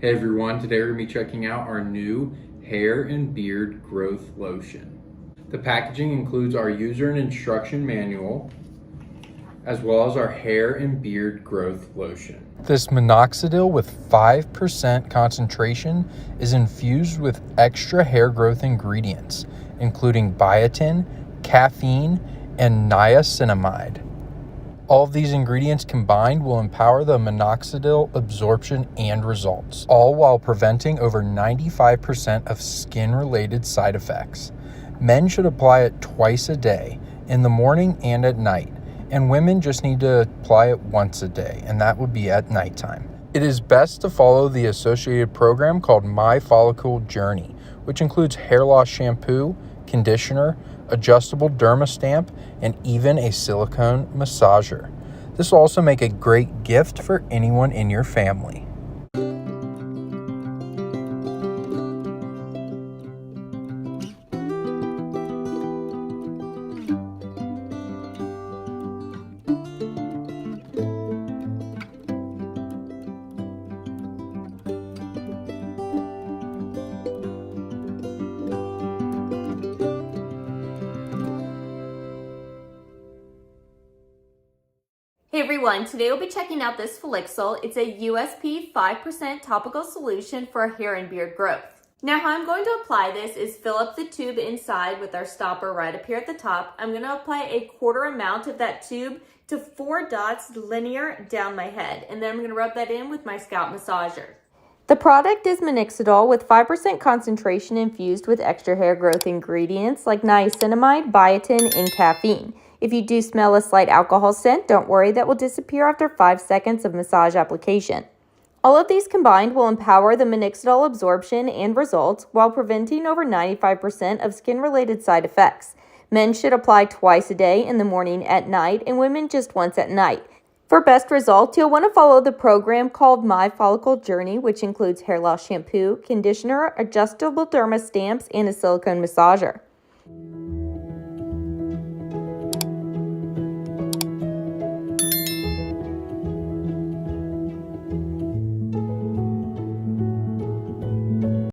Hey everyone, today we're going to be checking out our new hair and beard growth lotion. The packaging includes our user and instruction manual, as well as our hair and beard growth lotion. This minoxidil with 5% concentration is infused with extra hair growth ingredients, including biotin, caffeine, and niacinamide. All of these ingredients combined will empower the minoxidil absorption and results, all while preventing over 95% of skin-related side effects. Men should apply it twice a day, in the morning and at night, and women just need to apply it once a day, and that would be at nighttime. It is best to follow the associated program called My Follicle Journey, which includes hair loss shampoo, conditioner, adjustable derma stamp, and even a silicone massager. This will also make a great gift for anyone in your family. Hey everyone, today we'll be checking out this Felixil. It's a USP 5% topical solution for hair and beard growth. Now how I'm going to apply this is fill up the tube inside with our stopper right up here at the top. I'm going to apply a quarter amount of that tube to 4 dots linear down my head, and then I'm going to rub that in with my scalp massager. The product is Minoxidil with 5% concentration infused with extra hair growth ingredients like niacinamide, biotin, and caffeine. If you do smell a slight alcohol scent, don't worry, that will disappear after 5 seconds of massage application. All of these combined will empower the minoxidil absorption and results while preventing over 95% of skin-related side effects. Men should apply twice a day, in the morning, at night, and women just once at night. For best results, you'll want to follow the program called My Follicle Journey, which includes hair loss shampoo, conditioner, adjustable derma stamps, and a silicone massager.